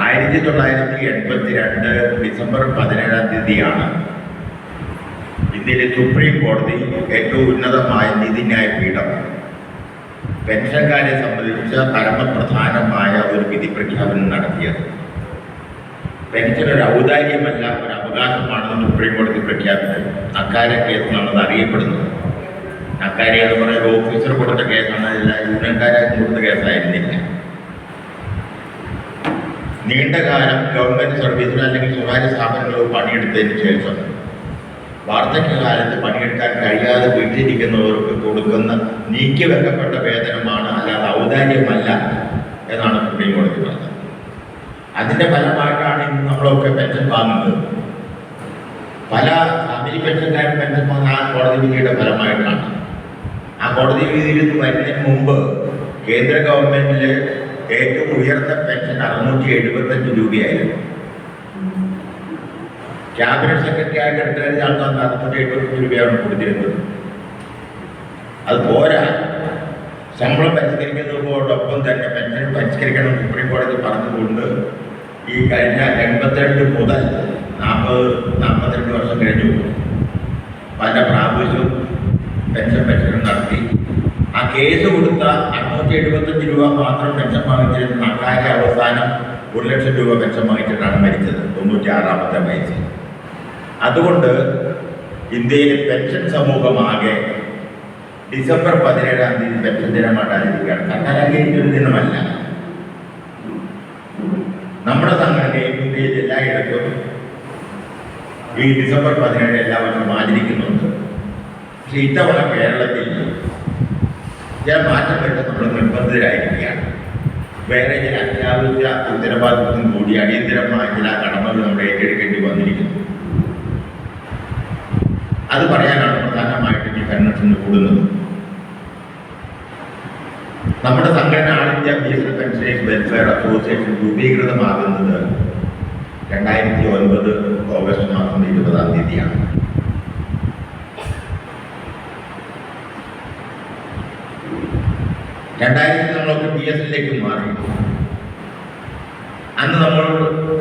1982 December 17 ഇന്ത്യയിലെ supreme കോടതി, ഏറ്റവും ഉന്നതമായ നീതിന്യായ പീഠം, പെൻഷൻകാരെ സംബന്ധിച്ച പരമപ്രധാനമായ ഒരു വിധി പ്രഖ്യാപനം നടത്തിയത്. പെൻഷൻ ഒരു ഔദാര്യമല്ല, ഒരു അവകാശമാണെന്ന് സുപ്രീം കോടതി പ്രഖ്യാപിച്ചു. അക്കാര്യ കേസാണെന്ന് അറിയപ്പെടുന്നത്. അക്കാര്യ എന്ന് പറയുന്ന ഓഫീസർ കൊടുത്ത കേസാണ്, യൂണിയൻകാരായി കൊടുത്ത കേസായിരുന്നില്ല. നീണ്ടകാലം ഗവൺമെന്റ് സർവീസിൽ അല്ലെങ്കിൽ സ്വകാര്യ സ്ഥാപനങ്ങളിൽ പണിയെടുത്തതിന് ശേഷം വാർദ്ധക്യകാലത്ത് പണിയെടുക്കാൻ കഴിയാതെ വീട്ടിലിരിക്കുന്നവർക്ക് കൊടുക്കുന്ന നീക്കിവെക്കപ്പെട്ട വേതനമാണ്, അല്ലാതെ ഔദാര്യമല്ല എന്നാണ് സുപ്രീം കോടതി പറഞ്ഞത്. അതിൻ്റെ ഫലമായിട്ടാണ് ഇന്ന് നമ്മളൊക്കെ പെൻഷൻ വാങ്ങുന്നത്. പല ഫാമിലി പെൻഷൻകാരും പെൻഷൻ വാങ്ങുന്ന ആ കോടതി വിധിയുടെ ഫലമായിട്ടാണ്. ആ കോടതി വിധിയിൽ വരുന്നതിന് മുമ്പ് കേന്ദ്ര ഗവൺമെന്റില് ഏറ്റവും ഉയർന്ന പെൻഷൻ 675 രൂപയായിരുന്നു. ക്യാബിനറ്റ് സെക്രട്ടറി ആയിട്ട് എടുത്ത ആൾക്കാർ 675 രൂപയാണ് കൊടുത്തിരുന്നത്. അത് പോരാ, ശമ്പളം പരിഷ്കരിക്കുന്നതോടൊപ്പം തന്നെ പെൻഷൻ പരിഷ്കരിക്കണം സുപ്രീം കോടതി പറഞ്ഞുകൊണ്ട് ഈ കഴിഞ്ഞ 82 മുതൽ 42 വർഷം കഴിഞ്ഞു പല പ്രാവശ്യവും പെൻഷൻ പരിഷ്കരണം നടത്തി. ആ കേസ് കൊടുത്ത 675 രൂപ മാത്രം പെൻഷൻ വാങ്ങിച്ചിരുന്ന അക്കാര്യ അവസാനം 1 ലക്ഷം രൂപ പെൻഷൻ വാങ്ങിച്ചിട്ടാണ് മരിച്ചത് 96-ാമത്തെ വയസ്സിൽ. അതുകൊണ്ട് ഇന്ത്യയിലെ പെൻഷൻ സമൂഹമാകെ ഡിസംബർ 17 പെൻഷൻ ദിനമായിട്ട് ആചരിക്കുകയാണ്. സർക്കാർ ആചരിച്ചൊരു ദിനമല്ല. നമ്മുടെ സംഘടനയും ഇന്ത്യയിൽ എല്ലായിടത്തും ഈ ഡിസംബർ 17 എല്ലാ വർഷവും ആചരിക്കുന്നുണ്ട്. പക്ഷെ ഇത്തവണ കേരളത്തിൽ ചില മാറ്റം വരുത്താൻ നമ്മൾ നിർബന്ധിതരായിരിക്കുകയാണ്. വേറെ ചില അത്യാവശ്യ ഉത്തരവാദിത്വം കൂടി അടിയന്തരമായ ചില കടമകൾ നമ്മൾ ഏറ്റെടുക്കേണ്ടി വന്നിരിക്കുന്നു. അത് പറയാനാണ് പ്രധാനമായിട്ടും ഈ കൺവെൻഷൻ കൂടുന്നത്. നമ്മുടെ സംഘടന ആൾ ഇന്ത്യ ബീസൽ പെൻഷനേഴ്സ് വെൽഫെയർ അസോസിയേഷൻ രൂപീകൃതമാകുന്നത് 2009 ഓഗസ്റ്റ് മാസം 20 2000 നമ്മളൊക്കെ PSലേക്ക് മാറി. അന്ന് നമ്മൾ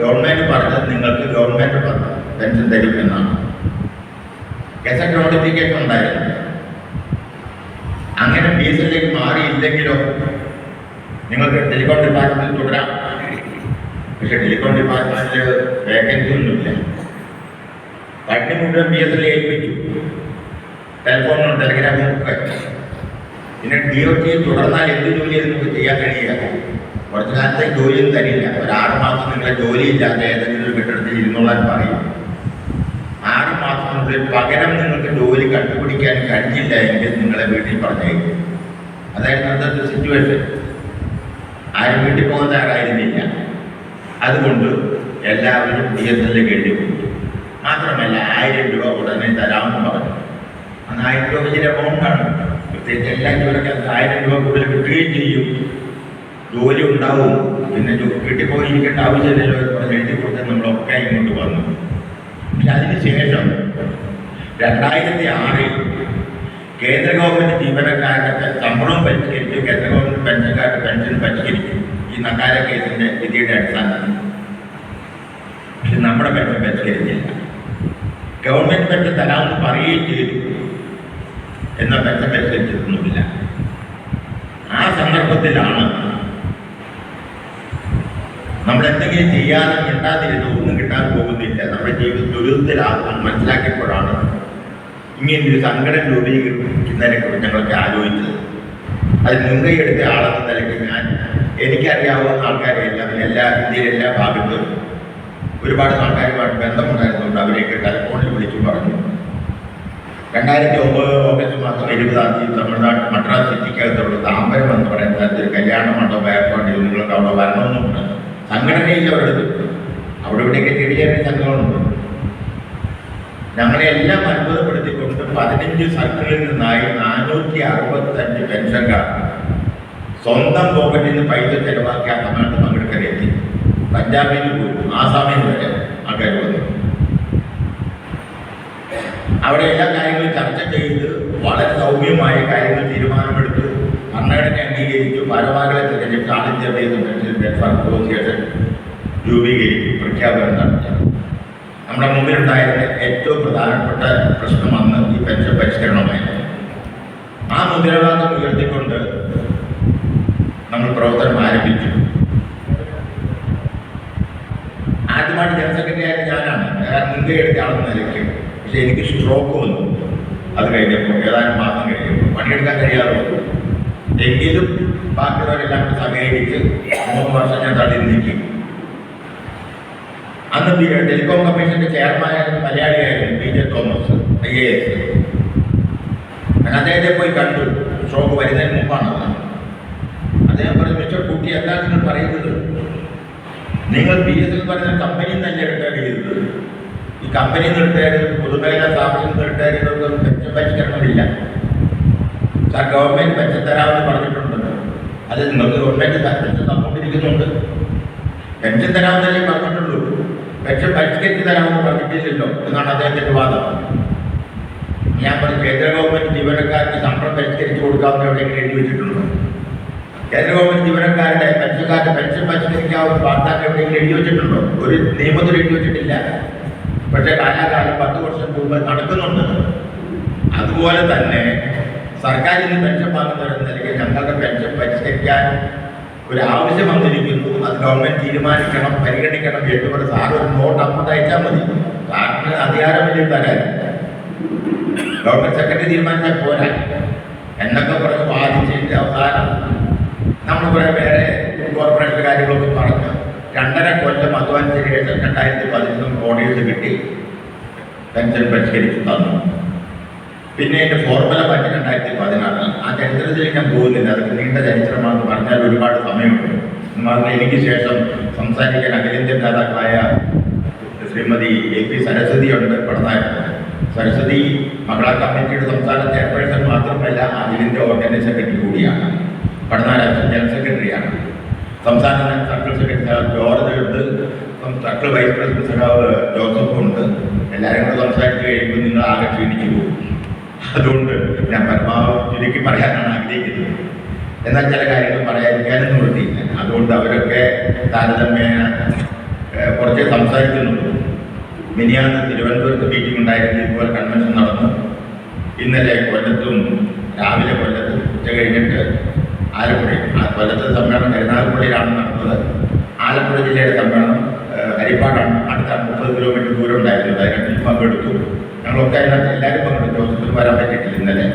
ഗവൺമെന്റ് പറഞ്ഞത് നിങ്ങൾക്ക് ഗവൺമെന്റ് പെൻഷൻ തരും എന്നാണ്. ഗസറ്റ് നോട്ടിഫിക്കേഷൻ ഉണ്ടായിരുന്നു. അങ്ങനെ PSലേക്ക് മാറിയില്ലെങ്കിലോ നിങ്ങൾക്ക് ടെലികോം ഡിപ്പാർട്ട്മെന്റിൽ തുടരാം. പക്ഷെ ടെലികോം ഡിപ്പാർട്ട്മെന്റിൽ വേക്കൻസി ഒന്നുമില്ല. പട്ടി മുഴുവൻ PSൽ ഏൽപ്പിച്ചു. ടെലിഫോണും ടെലിഗ്രാമും ഒക്കെ. പിന്നെ DOT തുടർന്നാൽ എന്ത് ജോലി നിങ്ങൾക്ക് ചെയ്യാൻ കഴിയില്ല. കുറച്ചു കാലത്തേക്ക് ജോലിയൊന്നും തരില്ല. ഒരു 6 മാസം നിങ്ങളെ ജോലിയില്ലാതെ ഏതെങ്കിലും ഒരു കെട്ടിടത്തിൽ ഇരുന്നോളാൻ പറയും. 6 മാസത്തിനുള്ളിൽ പകരം നിങ്ങൾക്ക് ജോലി കണ്ടുപിടിക്കാൻ കഴിഞ്ഞില്ല എങ്കിൽ നിങ്ങളെ വീട്ടിൽ പറഞ്ഞേക്കും. അതായത് അന്നത്തെ സിറ്റുവേഷൻ. ആരും വീട്ടിൽ പോകാൻ തയ്യാറായിരുന്നില്ല. അതുകൊണ്ട് എല്ലാവരും PSലേക്ക് എഴുതി കൊടുത്തു. മാത്രമല്ല 1000 രൂപ ഉടനെ തരാമെന്ന് പറഞ്ഞു. അന്ന് 1000 രൂപ വലിയ എമൗണ്ടാണ്. പ്രത്യേകിച്ച് എല്ലാ ജോലിക്കാർക്ക് 1000 രൂപ കൂടുതൽ കിട്ടുകയും ചെയ്യും. ജോലി ഉണ്ടാവും. പിന്നെ വീട്ടിൽ പോയിരിക്കേണ്ട ആവശ്യമില്ലല്ലോ എന്ന് പറഞ്ഞ് എഴുതി കൊടുത്ത് നമ്മളൊക്കെ ഇങ്ങോട്ട് വന്നു. പക്ഷെ അതിനുശേഷം 2006 കേന്ദ്ര ഗവൺമെന്റ് ജീവനക്കാരുടെ ശമ്പളം പരിഷ്കരിച്ചു. കേന്ദ്ര ഗവൺമെന്റ് പെൻഷൻകാരുടെ പെൻഷൻ പരിഷ്കരിച്ചു. ഈ നക്കാര കേസിന്റെ വിധിയുടെ അടിസ്ഥാനത്തിൽ. പക്ഷെ നമ്മുടെ പെൻഷൻ പരിഷ്കരിച്ചില്ല. ഗവൺമെന്റ് പെൻഷൻ തരാമെന്ന് പറയുകയും ചെയ്തു. എന്നാൽ പെൻഷൻ പരിഷ്കരിച്ചിട്ടൊന്നുമില്ല. ആ സന്ദർഭത്തിലാണ് നമ്മൾ എന്തെങ്കിലും ചെയ്യാതെ കിട്ടാതിരുന്നു ഒന്നും കിട്ടാൻ പോകുന്നില്ല, നമ്മുടെ ജീവിതം ദുരിതത്തിലാകും മനസ്സിലാക്കിയപ്പോഴാണ് ഇങ്ങനൊരു സംഘടന രൂപീകരിക്കുന്നതിനെ കുറിച്ച് ഞങ്ങളൊക്കെ ആലോചിച്ചത്. അത് മുൻകൈ എടുത്ത ആളെന്ന നിലയ്ക്ക് എനിക്കറിയാവുന്ന ആൾക്കാരെല്ലാം ഇന്ത്യയിലെ എല്ലാ ഭാഗത്തും ഒരുപാട് ആൾക്കാരുമായിട്ട് ബന്ധമുണ്ടായിരുന്നുണ്ട്. അവരെയൊക്കെ ടെലിഫോണിൽ വിളിച്ചു പറഞ്ഞു. 2009 ഓഗസ്റ്റ് മാസം 20 തമിഴ്നാട് മദ്രാസ് സിറ്റിക്കകത്തുള്ള താമ്പരം എന്ന് പറയുന്ന സ്ഥലത്ത് കല്യാണ മണ്ഡപം ഏർപ്പാട് ചെയ്ത് നിങ്ങൾക്ക് അവിടെ വരണമെന്നുണ്ട്. സംഘടനയില്ല അവരുടെ. അവിടെ ഇവിടെയൊക്കെ ചെറിയ ചെറിയ സംഘങ്ങളുണ്ട്. ഞങ്ങളെ എല്ലാം അത്ഭുതപ്പെടുത്തിക്കൊണ്ട് 15 സർക്കിളിൽ നിന്നായി 465 പെൻഷൻകാർ സ്വന്തം പോക്കറ്റിൽ നിന്ന് പൈസ ചെലവാക്കി ആ തമിഴ്നാട്ടിൽ പങ്കെടുക്കാനെത്തി. പഞ്ചാബിൽ പോയി, ആസാമിൽ വരെ ആൾക്കാർ വന്നു. അവിടെ എല്ലാ കാര്യങ്ങളും ചർച്ച ചെയ്ത് വളരെ സൗമ്യമായ കാര്യങ്ങൾ തീരുമാനമെടുത്ത് ഭരണഘടന അംഗീകരിച്ചു. ഭാരവാഹികളെ തിരഞ്ഞെടുത്ത് ആൾ ഇന്ത്യ ബേസിൽ പെൻഷൻ വെൽഫെയർ അസോസിയേഷൻ രൂപീകരിക്കും, പ്രഖ്യാപനം നടത്തി. നമ്മുടെ മുമ്പിലുണ്ടായിരുന്ന ഏറ്റവും പ്രധാനപ്പെട്ട പ്രശ്നം അന്ന് ഈ പെൻഷൻ പരിഷ്കരണമായിരുന്നു. ആ മുദ്രാവാക്യം ഉയർത്തിക്കൊണ്ട് നമ്മൾ പ്രവർത്തനം ആരംഭിച്ചു. ആദ്യമായിട്ട് ജനറൽ സെക്രട്ടറി ആയിട്ട് ഞാനാണ് മുൻകൈ എടുത്ത ആളെന്ന് നിലയ്ക്ക്. പക്ഷെ എനിക്ക് സ്ട്രോക്ക് വന്നു. അത് കഴിഞ്ഞപ്പോൾ ഏതാനും മാസം കഴിഞ്ഞപ്പോൾ പണിയെടുക്കാൻ കഴിയാതെ വന്നു. എങ്കിലും ബാക്കിയുള്ളവരെല്ലാം സഹകരിച്ച് 3 വർഷം ഞാൻ തള്ളി നിൽക്കും. അന്ന് ടെലികോം കമ്മീഷന്റെ ചെയർമാനായിരുന്നു മലയാളിയായിരുന്നു PJ തോമസ് IAS. ഞാൻ അദ്ദേഹത്തെ പോയി കണ്ടു. സ്ട്രോക്ക് വരുന്നതിന് മുമ്പാണ്. അദ്ദേഹം പറഞ്ഞു, മിസ്റ്റർ കുട്ടി, എന്താ നിങ്ങൾ പറയുന്നത്? നിങ്ങൾ BSNL പറയുന്ന കമ്പനിയിൽ തന്നെ റിട്ടയർ ചെയ്തത്. ഈ കമ്പനിയിൽ നിന്ന് റിട്ടയർ ചെയ്തത്, പൊതുമേഖലാ സ്ഥാപനത്തിൽ നിന്ന് റിട്ടയർ ചെയ്തതൊന്നും പെൻഷൻ പരിഷ്കരണമില്ല. സാർ, ഗവൺമെന്റ് പെൻഷൻ തരാമെന്ന് പറഞ്ഞിട്ടുണ്ട്. അത് നിങ്ങൾക്ക് ഗവൺമെന്റ് പെൻഷൻ തന്നുകൊണ്ടിരിക്കുന്നുണ്ട്. പെൻഷൻ തരാമെന്നല്ലേ പറഞ്ഞിട്ടുള്ളൂ, പെൻഷൻ പരിഷ്കരിച്ച് തരാമെന്ന് പറഞ്ഞിട്ടില്ലല്ലോ എന്നാണ് അദ്ദേഹത്തിന്റെ വാദം. ഞാൻ പറഞ്ഞു, കേന്ദ്ര ഗവൺമെന്റ് ജീവനക്കാർക്ക് ശമ്പളം പരിഷ്കരിച്ച് കൊടുക്കാമെന്ന് എവിടെയെങ്കിലും എഴുതി വെച്ചിട്ടുണ്ടോ? കേന്ദ്ര ഗവൺമെന്റ് ജീവനക്കാരുടെ പെൻഷൻകാരുടെ പെൻഷൻ പരിഷ്കരിക്കാവുന്ന വാഗ്ദാനം എവിടെയെങ്കിലും എഴുതി വെച്ചിട്ടുണ്ടോ? ഒരു നിയമത്തിൽ എഴുതി വെച്ചിട്ടില്ല. പക്ഷേ കാലാകാലം 10 വർഷം മുമ്പ് നടക്കുന്നുണ്ട്. അതുപോലെ തന്നെ സർക്കാരിൽ നിന്ന് പെൻഷൻ വാങ്ങുന്നവരെന്ന നിലയ്ക്ക് ഞങ്ങളുടെ പെൻഷൻ പരിഷ്കരിക്കാൻ ഒരു ആവശ്യം വന്നിരിക്കുന്നു. അത് ഗവൺമെന്റ് തീരുമാനിക്കണം, പരിഗണിക്കണം എന്ന് പറഞ്ഞ് സാർ ഒരു നോട്ട് അങ്ങോട്ട് അയച്ചാൽ മതി. സാറിന് അധികാരമില്ല തരാൻ. ഗവൺമെന്റ് സെക്രട്ടറി തീരുമാനിച്ചാൽ പോരാ എന്നൊക്കെ പറഞ്ഞ് വാദിച്ചിട്ട് അവസാനം നമ്മൾ കുറെ പേരെ കോർപ്പറേഷൻ കാര്യങ്ങളൊക്കെ പറഞ്ഞ് 2.5 കൊല്ലം അധ്വാനിച്ചതിന് ശേഷം 2011 ഓർഡിനൻസ് കിട്ടി, പെൻഷൻ പരിഷ്കരിച്ചു തന്നു. പിന്നെ എൻ്റെ ഫോർമുല മാറ്റി 2016. ആ ചരിത്രത്തിലേക്ക് ഞാൻ പോകുന്നില്ല, അതൊക്കെ നീണ്ട ചരിത്രമാണെന്ന് പറഞ്ഞാൽ ഒരുപാട് സമയമുണ്ട്. മാത്രമല്ല എനിക്ക് ശേഷം സംസാരിക്കാൻ അഖിലേന്ത്യൻ നേതാക്കളായ ശ്രീമതി AP സരസ്വതി ഉണ്ട് പടനായകത്ത്. സരസ്വതി മകളാ കമ്മിറ്റിയുടെ സംസ്ഥാന ചെയർപേഴ്സൺ മാത്രമല്ല, അഖിലേന്ത്യാ ഓർഗനൈസേഷൻ സെക്രട്ടറി കൂടിയാണ്. പടനായകത്ത് ജനറൽ സെക്രട്ടറിയാണ്. സംസ്ഥാന സർക്കിൾ സെക്രട്ടറി ജോർജ് ഉണ്ട്, സർക്കിൾ വൈസ് പ്രസിഡന്റ് സഖാവ് ജോസഫ് ഉണ്ട്. എല്ലാവരും കൂടെ സംസാരിച്ച് കഴിയുമ്പോൾ നിങ്ങൾ ആകെ ക്ഷീണിച്ചു പോകും. അതുകൊണ്ട് ഞാൻ പരമാവധി ചുരുക്കി പറയാനാണ് ആഗ്രഹിക്കുന്നത്. എന്നാൽ ചില കാര്യങ്ങൾ പറയാതിരിക്കാനും നിവൃത്തിയില്ല. അതുകൊണ്ട് അവരൊക്കെ താരതമ്യേന കുറച്ച് സംസാരിക്കുന്നുള്ളൂ. മിനിയാന്ന് തിരുവനന്തപുരത്ത് മീറ്റിംഗ് ഉണ്ടായിരുന്നു, ഇതുപോലെ കൺവെൻഷൻ നടന്നു. ഇന്നലെ കൊല്ലത്തും, രാവിലെ കൊല്ലത്ത്, ഉച്ച കഴിഞ്ഞിട്ട് ആലപ്പുഴയിൽ. കൊല്ലത്തെ സമ്മേളനം കരുനാഗപ്പള്ളിയിലാണ് നടന്നത്. ആലപ്പുഴ ജില്ലയുടെ സമ്മേളനം ഹരിപ്പാടാണ്. അടുത്ത 30 കിലോമീറ്റർ ദൂരം ഉണ്ടായിരുന്നു. അതിനകത്ത് പങ്കെടുത്തു. ഞങ്ങളൊക്കെ അതിനകത്ത് എല്ലാവരും പങ്കെടുത്തു. ജോസഫിന് വരാൻ പറ്റിയിട്ടില്ല ഇന്നലെ.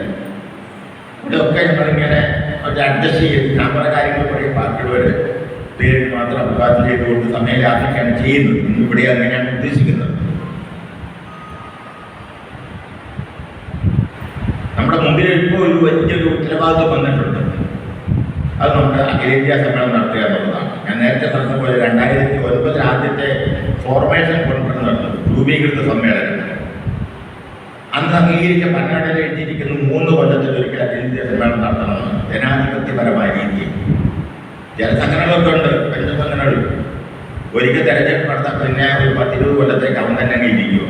ഇവിടെയൊക്കെ ഞങ്ങളിങ്ങനെ അഡ്ജസ്റ്റ് ചെയ്ത് ഞാൻ പല കാര്യങ്ങൾ പറയും, ബാക്കിയുള്ളവർ പേര് മാത്രം അഭിവാദ്യം ചെയ്തുകൊണ്ട് സമയലാഭിക്കാണ് ചെയ്യുന്നത്. ഇന്നിവിടെ അങ്ങനെയാണ് ഉദ്ദേശിക്കുന്നത്. നമ്മുടെ മുമ്പിൽ ഇപ്പോൾ ഒരു വലിയൊരു ഉത്തരവാദിത്വം വന്നിട്ടുണ്ട്. അത് നമ്മുടെ അഖിലേന്ത്യാ സമ്മേളനം നടത്തുക എന്നുള്ളതാണ്. ഞാൻ നേരത്തെ പറഞ്ഞ പോലെ 2009 ആദ്യത്തെ ഫോർമേഷൻ കോൺഫറൻസ് നടന്നു, രൂപീകൃത സമ്മേളനം. അന്ന് അംഗീകരിച്ച ഭരണഘടന എഴുതിയിരിക്കുന്നു 3 കൊല്ലത്തിലൊരിക്കൽ അഖിലേന്ത്യാ സമ്മേളനം നടത്തണമെന്ന്, ജനാധിപത്യപരമായ രീതിയിൽ. ചില സംഘടനകളൊക്കെ ഉണ്ട്, പെൻഷൻ സംഘടനകൾ. ഒരിക്കൽ തെരഞ്ഞെടുപ്പ് നടത്താൻ പിന്നെ ഒരു 10-20 കൊല്ലത്തേക്ക് അവൻ തന്നെ ഇരിക്കും.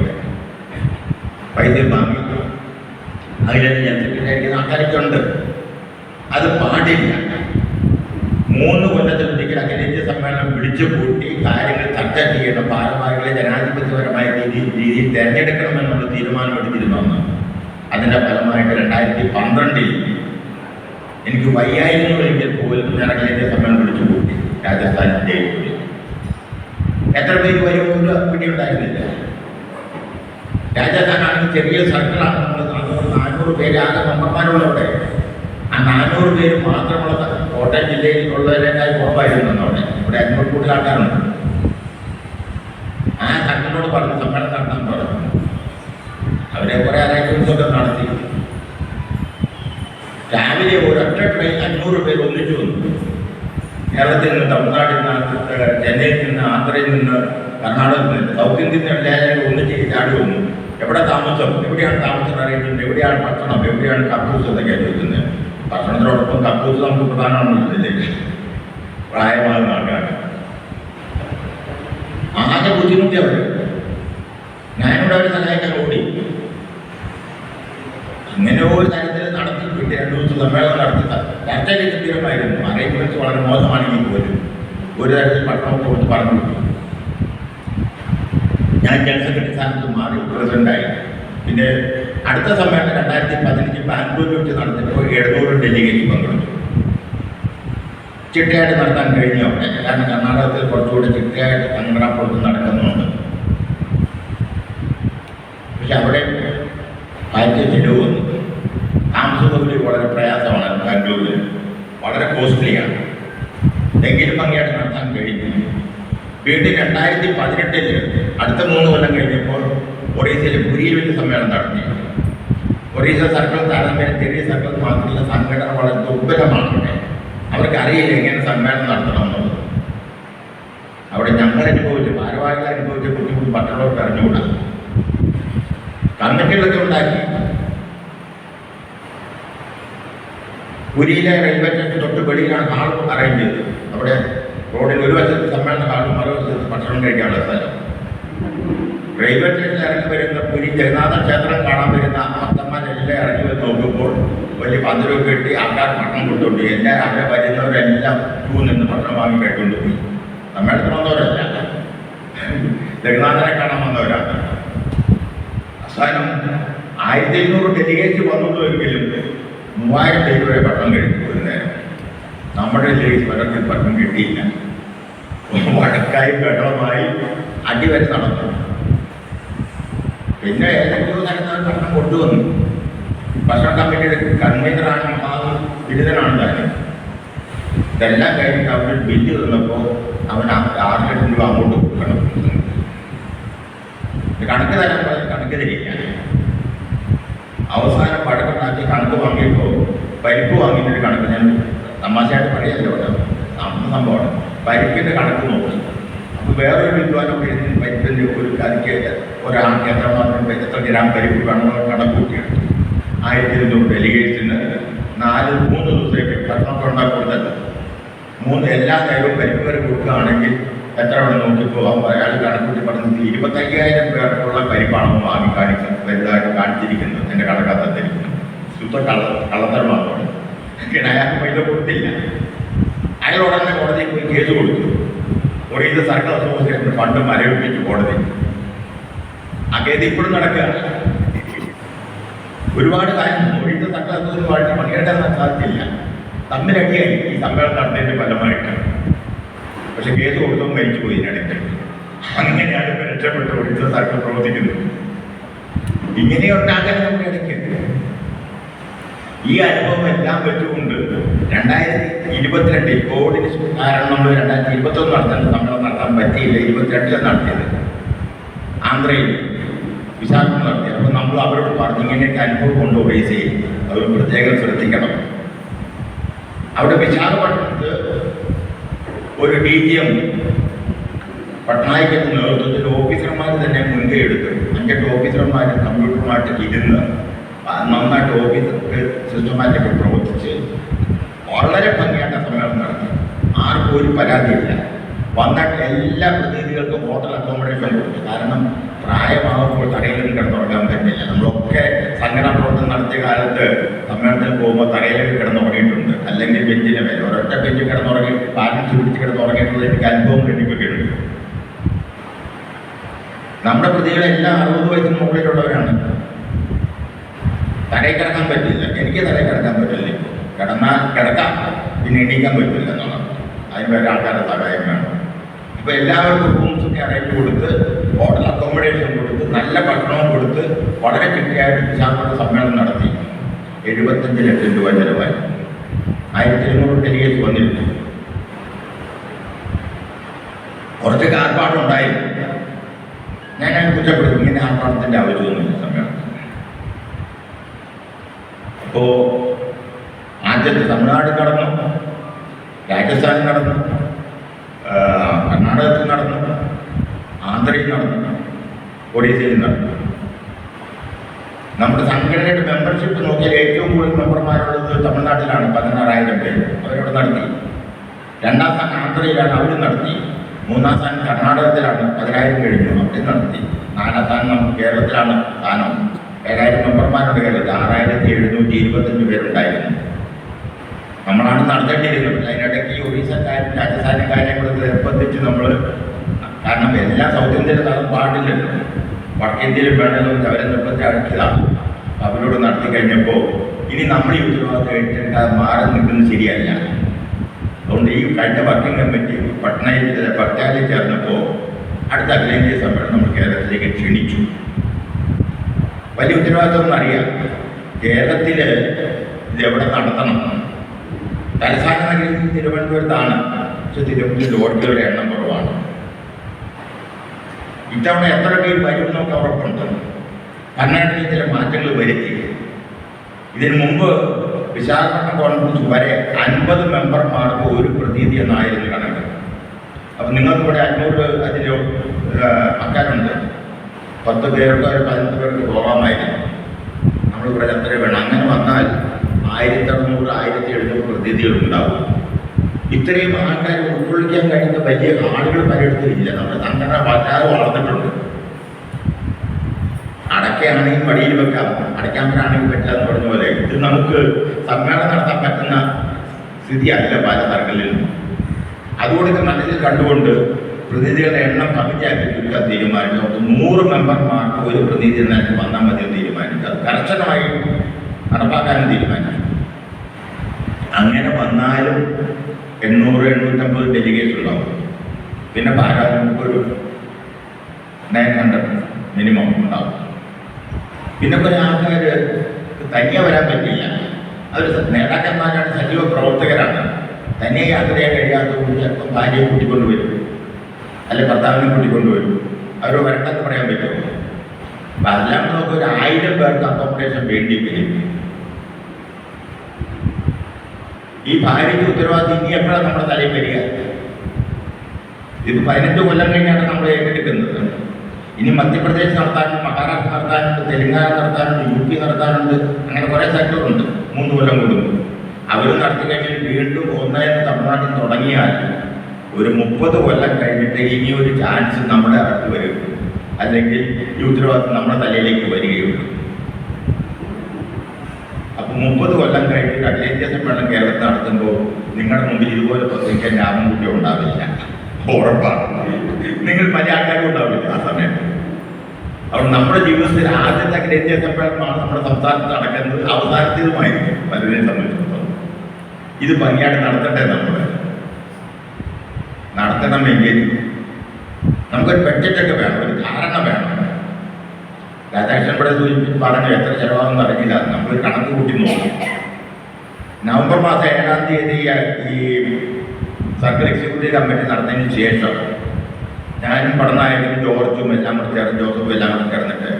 പൈസ വാങ്ങി അതിലേക്ക് ജനത്തിനായിരിക്കുന്ന ആൾക്കാരൊക്കെ ഉണ്ട്. അത് പാടില്ല. 3 കൊല്ലത്തിലൊരിക്കൽ അഖിലേന്ത്യാ സമ്മേളനം വിളിച്ചു കൂട്ടി കാര്യങ്ങൾ ചർച്ച ചെയ്യണം. ഭാരവാഹികളെ ജനാധിപത്യപരമായ രീതിയിൽ തിരഞ്ഞെടുക്കണമെന്നുള്ള തീരുമാനമെടുത്തിരുന്നു. അതിൻ്റെ ഫലമായിട്ട് 2012 എനിക്ക് വയ്യായിരുന്നുവെങ്കിൽ പോലും ഞാൻ അഖിലേന്ത്യാ സമ്മേളനം വിളിച്ചു കൂട്ടി രാജസ്ഥാൻ ജയിലിൽ. എത്ര പേര് വരുമെന്ന് പിടിയുണ്ടായിരുന്നില്ല. രാജസ്ഥാനാണെങ്കിൽ ചെറിയ സർക്കിളാണ്. നമ്മൾ 400 പേര് ആകെ മെമ്പർമാരുള്ളവിടെ. ആ 400 പേര് മാത്രമുള്ള കോട്ടയം ജില്ലയിലുള്ളവരെക്കാൾ കുറവായിരുന്നു അവിടെ. ഇവിടെ 500 കൂടുതൽ ആൾക്കാരുണ്ട്. ആ സർക്കിളിനോട് പറഞ്ഞ് സമ്മേളനം നടത്താൻ പറഞ്ഞു. അവരെ കുറെ അറേഞ്ച്മെന്റ്സൊക്കെ നടത്തി. രാവിലെ ഒരൊറ്റ ട്രെയിൻ 500 പേര് ഒന്നിച്ചു വന്നു. കേരളത്തിൽ നിന്ന്, തമിഴ്നാട്ടിൽ നിന്ന്, ചെന്നൈയിൽ നിന്ന്, ആന്ധ്രയിൽ നിന്ന്, കർണാടകത്തിൽ നിന്ന്, സൗത്ത് ഇന്ത്യയിൽ നിന്ന് എല്ലാവരും ഒന്നിച്ച് ചാടി വന്നു. എവിടെ താമസം, എവിടെയാണ് താമസം അറിയുന്നത്, എവിടെയാണ് ഭക്ഷണം, എവിടെയാണ് കക്കൂസ് എന്നൊക്കെ ചോദിക്കുന്നത്. ഭക്ഷണത്തിനോടൊപ്പം കക്കൂസ് നമുക്ക് പ്രധാനമാണെന്നില്ലേ, പ്രായമാകുന്ന ആൾക്കാർ. ആകെ ബുദ്ധിമുട്ടി അവർ. ഞാനിവിടെ അവരെ സഹായിക്കാൻ ഓടി. അങ്ങനെ ഒരു തരത്തിൽ നടത്തി. പിന്നെ 2 ദിവസം സമ്മേളനം നടത്തി ചർച്ചയ്ക്ക് ഗംഭീരമായിരുന്നു. അറേഞ്ച്മെന്റ്സ് വളരെ മോശമാണെങ്കിൽ പോലും ഒരു തരത്തിൽ ഭക്ഷണമൊക്കെ കൊടുത്ത് പറഞ്ഞു. ഞാൻ ജനറൽ സെക്രട്ടറി സ്ഥാനത്ത് മാറി പ്രസിഡന്റായി. പിന്നെ അടുത്ത സമ്മേളനം 2015 ബാംഗ്ലൂരിൽ വെച്ച് നടത്തിയപ്പോൾ 700 ഡെലിഗേറ്റ് പങ്കെടുത്തു. ചിട്ടയായിട്ട് നടത്താൻ കഴിഞ്ഞു അവിടെ. കാരണം കർണാടകത്തിൽ കുറച്ചുകൂടി ചിട്ടയായിട്ട് സംഘടനാപ്രവർത്തനം നടക്കുന്നുണ്ട്. പക്ഷെ അവിടെ ഭയങ്കര ചിലവ് വന്നു. താമസ സൗകര്യം വളരെ പ്രയാസമാണ്. ബാംഗ്ലൂരിൽ വളരെ കോസ്റ്റ്ലിയാണ്. എങ്കിലും ഭംഗിയായിട്ട് നടത്താൻ കഴിഞ്ഞു. വീണ്ടും 2018 അടുത്ത 3 കൊല്ലം കഴിഞ്ഞപ്പോൾ ഒറീസയിലെ പുരിയിൽ വെച്ച് സമ്മേളനം നടത്തി. ഒറീസ സർക്കിൾ താരതമ്യം ചെറിയ സർക്കിൾ മാത്രമല്ല, സംഘടന വളരെ ദുർബലമാണ്. അവർക്ക് അറിയില്ല എങ്ങനെ സമ്മേളനം നടത്തണമെന്നുള്ളത്. അവിടെ ഞങ്ങൾ അനുഭവിച്ചു, ഭാരവാഹികൾ അനുഭവിച്ച ബുദ്ധിമുട്ട് മറ്റുള്ളവർക്ക് അറിഞ്ഞുകൂടാ. കമ്മിറ്റികളൊക്കെ ഉണ്ടാക്കി. പുരിയിലെ റെയിൽവേ സ്റ്റേഷൻ തൊട്ട് വെളിയിലാണ് ഹാൾ അറേഞ്ച് ചെയ്തത്. അവിടെ റോഡിൽ ഒരു വശത്ത് സമ്മേളന ഹാളും മറുവശത്ത് ഭക്ഷണം കഴിക്കാനുള്ള സ്ഥലം. റെയിൽവേ സ്റ്റേഷനിൽ ഇറങ്ങി വരുന്ന പുരി ജഗന്നാഥ ക്ഷേത്രം കാണാൻ വരുന്ന ഭക്തന്മാരെല്ലാം ഇറങ്ങി വന്ന് നോക്കുമ്പോൾ വലിയ പന്തലൊക്കെ കെട്ടി ആൾക്കാർ ഭക്ഷണം കൊടുത്തോണ്ട് എല്ലാ അവിടെ വരുന്നവരെല്ലാം ക്യൂ നിന്ന് ഭക്ഷണം വാങ്ങി കഴിച്ചുകൊണ്ട് പോയി. സമ്മേളനത്തിൽ വന്നവരല്ല, ജഗന്നാഥനെ കാണാൻ വന്നവരാണ്. അവസാനം 1200 ഡെലിഗേറ്റ് വന്നുള്ളൂവെങ്കിലും 3000 പേര് വരെ ഭക്ഷണം കഴിക്കും ഒരു നേരം. നമ്മുടെ പലർക്കും ഭക്ഷണം കിട്ടിയില്ല. വഴക്കായി ബഹളമായി അടിവരെ നടന്നു. പിന്നെ ഏതെങ്കിലും തരത്തിൽ ഭക്ഷണം കൊണ്ടുവന്നു. ഭക്ഷണ കമ്മിറ്റിയുടെ കൺവീനറാണ് ബിരുദനാണ് താനും. ഇതെല്ലാം കഴിഞ്ഞിട്ട് അവർ ബില്ല് തന്നപ്പോൾ അവൻ 6 ലക്ഷം രൂപ അങ്ങോട്ട് കൊടുക്കണം. കണക്ക് തരാൻ പറഞ്ഞ് കണക്ക് തരില്ല. അവസാനം വഴക്കുണ്ടാക്കി കണക്ക് വാങ്ങിയപ്പോൾ പരിപ്പ് വാങ്ങിയിട്ടൊരു കണക്ക്, ഞാൻ തമാശയായിട്ട് പറയല്ലോ, അന്ന് സംഭവമാണ്. പരിപ്പിൻ്റെ കണക്ക് നോക്കി. അപ്പോൾ വേറൊരു വിദ്വാനൊക്കെ പരിപ്പിൻ്റെ ഒരു കറിക്ക് ഒരാൾക്ക് എത്ര ഗ്രാം പരിപ്പ് വേണമെന്ന് കണക്ക് കൂട്ടിയാണ്. 1200 ഡെലിഗേറ്റ്സിന് 3 ദിവസത്തേക്ക് ഭക്ഷണമൊക്കെ ഉണ്ടാക്കുന്നത് 3 എല്ലാ നേരവും പരിപ്പ് കറി കൊടുക്കുകയാണെങ്കിൽ എത്ര വേണം നോക്കിപ്പോൾ അയാൾ കണക്കൂട്ടി പറഞ്ഞത് 25,000 പേർക്കുള്ള പരിപ്പാണെന്ന് വാങ്ങി വലുതായിട്ട് കാണിച്ചിരിക്കുന്നത്. എൻ്റെ കണക്കാത്തിരിക്കുന്നത് ശുദ്ധ കള്ളത്തരമാണ്. അയാൾക്ക് പൈസ കൊടുത്തില്ല. അയാൾ ഉടനെ കോടതിയിൽ പോയി കേസ് കൊടുത്തു. ഒറീസ സർക്കാർ അസോസിയേഷൻ ഫണ്ട് മരവിപ്പിച്ചു കോടതി. ആ കേസ് ഇപ്പോഴും നടക്കുക. ഒരുപാട് കാര്യം ഒറീസ സർക്കാർ അസോസിയേഷൻ പണിയെടുക്കാൻ സാധിച്ചില്ല. തമ്മിലടിയായി ഈ സമ്മേളനം നടന്നതിൻ്റെ ഫലമായിട്ട്. പക്ഷെ കേസ് കൊടുത്തപ്പോൾ മരിച്ചുപോയി ഇതിനിടയ്ക്ക്. അങ്ങനെയാണ് ഇപ്പം രക്ഷപ്പെട്ട് ഒറീസ സർക്കാർ പ്രവർത്തിക്കുന്നത്. ഇങ്ങനെയുണ്ടാക്കാൻ നമ്മുടെ ഇടയ്ക്ക് ഈ അനുഭവം എല്ലാം വെച്ചുകൊണ്ട് 2022 കോവിഡിന് കാരണം നമ്മൾ 2021 നടത്തേണ്ട സമ്മേളനം നടത്താൻ പറ്റിയില്ല. 22 നടത്തിയത് ആന്ധ്രയിൽ വിശാഖം നടത്തിയത്. അപ്പോൾ നമ്മൾ അവരോട് പറഞ്ഞു ഇങ്ങനെയൊക്കെ അനുഭവം കൊണ്ട് ഒറീസയിൽ അവർ പ്രത്യേകം ശ്രദ്ധിക്കണം. അവിടെ വിശാഖപട്ടണത്ത് ഒരു DGM പട്നായിക്കിന്റെ നേതൃത്വത്തിൽ ഓഫീസർമാർ തന്നെ മുൻകൈ എടുത്ത് 5-8 ഓഫീസർമാർ കമ്പ്യൂട്ടറുമായിട്ട് ഇരുന്ന് നന്നായിട്ട് ഓഫീസർക്ക് സിസ്റ്റമാറ്റിക് പ്രവർത്തിച്ച് വളരെ ഭംഗിയായിട്ട് സമ്മേളനം നടത്തി. ആർക്കും ഒരു പരാതിയില്ല. വന്നിട്ട് എല്ലാ പ്രതിനിധികൾക്കും ഹോട്ടൽ അക്കോമഡേഷൻ കൊടുത്തു. കാരണം പ്രായമാകുമ്പോൾ തറയിലും കിടന്നുറങ്ങാൻ പറ്റില്ല. നമ്മളൊക്കെ സംഘടനാ പ്രവർത്തനം നടത്തിയ കാലത്ത് സമ്മേളനത്തിൽ പോകുമ്പോൾ തറയിലേക്ക് കിടന്നുറങ്ങിയിട്ടുണ്ട്. അല്ലെങ്കിൽ ബെഞ്ചിന് മേലെ ഒരൊറ്റ ബെഞ്ചിൽ കിടന്നുറങ്ങി ബാലൻസ് പിടിച്ച് കിടന്നുറങ്ങിയിട്ടുള്ള എനിക്ക് അനുഭവം കിട്ടിയിട്ടുണ്ട്. നമ്മുടെ പ്രതികളെല്ലാം 60 വയസ്സിന് മുകളിലുള്ളവരാണ്. തലയിൽ കിടക്കാൻ പറ്റില്ല. എനിക്ക് തലയിൽ കിടക്കാൻ പറ്റില്ല. ഇപ്പോൾ കിടക്കാം, പിന്നെ എണീക്കാൻ പറ്റില്ല എന്നുള്ളത്. അതിന് വേറെ ആൾക്കാരുടെ സഹായം വേണം. ഇപ്പോൾ എല്ലാവർക്കും റൂംസൊക്കെ അറേഞ്ച് കൊടുത്ത് ഹോട്ടൽ അക്കോമഡേഷൻ കൊടുത്ത് നല്ല ഭക്ഷണവും കൊടുത്ത് വളരെ ചിട്ടയായിട്ട് വിശാഖപട്ടണ സമ്മേളനം നടത്തി. 75 ലക്ഷം രൂപ ചെലവായി. 1200 ഡെലിഗേറ്റ്സ് വന്നിരുന്നു. കുറച്ചൊക്കെ ആർപ്പാടുണ്ടായി. ഞാൻ കുറ്റപ്പെടുത്തും. ഇങ്ങനെ ആർപ്പാടത്തിൻ്റെ ആവശ്യമൊന്നുമില്ല സമ്മേളനം. അപ്പോൾ ആദ്യത്തെ തമിഴ്നാട് നടന്നു, രാജസ്ഥാനിൽ നടന്നു, കർണാടകത്തിൽ നടന്നു, ആന്ധ്രയിൽ നടന്നു, ഒഡീസയിൽ നടന്നു. നമ്മുടെ സംഘടനയുടെ മെമ്പർഷിപ്പ് നോക്കിയാൽ ഏറ്റവും കൂടുതൽ മെമ്പർമാരുള്ളത് തമിഴ്നാട്ടിലാണ്. 16,000 പേര് അവരോട് നടത്തി. 2ാം സ്ഥാനം ആന്ധ്രയിലാണ്, അവരും നടത്തി. 3ാം സ്ഥാനം കർണാടകത്തിലാണ്, 10,000 കഴിഞ്ഞു, അവിടെ നടത്തി. 4ാം സ്ഥാനം നമുക്ക് കേരളത്തിലാണ് സ്ഥാനം. 7,000 മെമ്പർമാരുടെ കേരളത്തിൽ 6,725 പേരുണ്ടായിരുന്നു. നമ്മളാണ് നടത്തേണ്ടിയിരുന്നത്. അതിനിടയ്ക്ക് ഒറീസക്കാരും രാജസ്ഥാനിക്കാരെയും കൂടെ നിർബന്ധിച്ച് നമ്മൾ കാരണം എല്ലാ സൗത്ത് ഇന്ത്യയിലും അത് പാടില്ലല്ലോ. വടക്കേന്ത്യയിലും വേണമെന്ന് അവരെ നിർബന്ധം അടക്കിയതാണ്. അവരോട് നടത്തി കഴിഞ്ഞപ്പോൾ ഇനി നമ്മൾ ഈ ഉത്തരവാദിത്വം ഏറ്റെടുക്കാതെ മാറി നിൽക്കുന്നത് ശരിയല്ല. അതുകൊണ്ട് ഈ കഴിഞ്ഞ വർക്കിംഗ് കമ്മിറ്റി പട്യാലയിൽ ചേർന്നപ്പോൾ അടുത്ത അഖിലേന്ത്യാ സമ്മേളനം നമ്മൾ കേരളത്തിലേക്ക് ക്ഷണിച്ചു. വലിയ ഉത്തരവാദിത്വം അറിയാം. കേരളത്തിൽ ഇതെവിടെ നടത്തണം? തലസ്ഥാന നഗരി തിരുവനന്തപുരത്താണ്. പക്ഷെ തിരുവനന്തപുരം ലോഡ്ജുകളുടെ എണ്ണം കുറവാണ്. ഇത്തവണ എത്ര പേര് വരും എന്നൊക്കെ ഉറപ്പുണ്ട്. കർണാടകയിൽ ചില മാറ്റങ്ങൾ വരുത്തി. ഇതിനു മുമ്പ് വിശാഖപട്ടണം കോൺഫറൻസ് വരെ 50 മെമ്പർമാർക്ക് ഒരു പ്രതിനിധി എന്നായിരുന്നു കണക്ക്. അപ്പം നിങ്ങൾക്കിവിടെ 500 അതിലോ ആൾക്കാരുണ്ട്. 10 പേർക്ക് 15 പേർക്ക് പോകാമായിരുന്നു. നമ്മളിവിടെ എത്ര വേണം? അങ്ങനെ വന്നാൽ 1600 1700 പ്രതിനിധികളുണ്ടാവും. ഇത്രയും ആൾക്കാർ ഉൾക്കൊള്ളിക്കാൻ കഴിയുന്ന വലിയ ആളുകൾ പലയിടത്തുമില്ല. നമ്മുടെ സംഘടന വളരെ വളർന്നിട്ടുണ്ട്. അടയ്ക്കയാണെങ്കിൽ വടിയിൽ വെക്കാം, അടയ്ക്കാമ്പരാണെങ്കിൽ പറ്റാന്ന് പറഞ്ഞ പോലെ ഇത് നമുക്ക് സമ്മേളനം നടത്താൻ പറ്റുന്ന സ്ഥിതിയല്ല പല സർക്കിളിലും. അതുകൊണ്ട് മനസ്സിൽ കണ്ടുകൊണ്ട് പ്രതിനിധികളുടെ എണ്ണം കമ്മിറ്റിയാക്കി ചുരുക്കാൻ തീരുമാനിച്ചു. 100 മെമ്പർമാർക്ക് ഒരു പ്രതിനിധി എന്നാലും വന്നാൽ മതി എന്ന് തീരുമാനിച്ചു. അത് കർശനമായി നടപ്പാക്കാനും തീരുമാനിച്ചു. അങ്ങനെ വന്നാലും 800-850 ഡെലിഗേറ്റ്സ് ഉണ്ടാവും. പിന്നെ പാരാളുകൾക്കൊരു 900 മിനിമം ഉണ്ടാവും. പിന്നെ കുറേ ആൾക്കാർ തനിയെ വരാൻ പറ്റില്ല. അവർ നേതാക്കന്മാരാണ്, സജീവ പ്രവർത്തകരാണ്. തനിയെ യാത്ര ചെയ്യാൻ കഴിയാത്തതുകൊണ്ട് ചിലപ്പോൾ ഭാര്യയെ കൂട്ടിക്കൊണ്ട് വരും, അല്ലെ ഭർത്താവിനെ കൂട്ടിക്കൊണ്ട് വരും. അവർ വരട്ടെന്ന് പറയാൻ പറ്റുമോ? അപ്പം അതെല്ലാം നമുക്ക് ഒരു 1000 പേർക്ക് അക്കോമഡേഷൻ വേണ്ടി വരും. ഈ ഭാര്യയ്ക്ക് ഉത്തരവാദിത്വം ഇനി എപ്പോഴാണ് നമ്മുടെ തലയിൽ വരിക? ഇത് 15 കൊല്ലം കഴിഞ്ഞാണ് നമ്മൾ ഏറ്റെടുക്കുന്നത്. ഇനി മധ്യപ്രദേശ് നടത്താനുണ്ട്, മഹാരാഷ്ട്ര നടത്താനുണ്ട്, തെലങ്കാന നടത്താനുണ്ട്, UP നടത്താനുണ്ട്. അങ്ങനെ കുറേ സെക്ടറുണ്ട് 3 കൊല്ലം കൂടുമ്പോൾ. അവർ നടത്തി കഴിഞ്ഞാൽ വീണ്ടും ഒന്നായിരുന്നു തമിഴ്നാട്ടിൽ തുടങ്ങിയാൽ ഒരു 30 കൊല്ലം കഴിഞ്ഞിട്ട് ഇനി ഒരു ചാൻസ് നമ്മുടെ അടുത്ത് വരും. അല്ലെങ്കിൽ ഈ ഉത്തരവാദിത്വം നമ്മുടെ തലയിലേക്ക് വരികയുള്ളൂ. അപ്പം 30 കൊല്ലം കഴിഞ്ഞിട്ട് അഖിലേന്ത്യാ സമ്മേളനം കേരളത്തിൽ നടത്തുമ്പോൾ നിങ്ങളുടെ മുമ്പിൽ ഇതുപോലെ പ്രസംഗിക്കാൻ ലാഭം കൂട്ടി ഉണ്ടാവില്ല, ഉറപ്പാണ്. നിങ്ങൾ പല ആൾക്കാരും ഉണ്ടാവില്ല ആ സമയത്ത്. അതുകൊണ്ട് നമ്മുടെ ജീവിതത്തിൽ ആദ്യത്തെ അഖിലേന്ത്യാ സമ്മേളനമാണ് നമ്മുടെ സംസ്ഥാനത്ത് നടക്കുന്നത്. അവസാനത്തേതുമായിരിക്കും പലരെയും സംബന്ധിച്ചിടത്തോളം. ഇത് ഭംഗിയായിട്ട് നടത്തട്ടെ. നമ്മൾ നടത്തണമെങ്കിൽ നമുക്കൊരു ബഡ്ജറ്റൊക്കെ വേണം, ഒരു ധാരണ വേണം. രാധാകൃഷ്ണൻ ഇവിടെ പറഞ്ഞു എത്ര ചിലവാണെന്ന് അറിയില്ല. നമ്മൾ കണക്ക് കൂട്ടി നോക്കും. നവംബർ മാസം 7-ാം തീയതി ഈ സർക്കിൾ എക്സിക്യൂട്ടീവ് കമ്മിറ്റി നടന്നതിന് ശേഷം ഞാനും പടനായകനും ജോർജും എല്ലാം കൂടെ ചേർന്ന്, ജോസഫും എല്ലാം കൂടെ ചേർന്നിട്ട്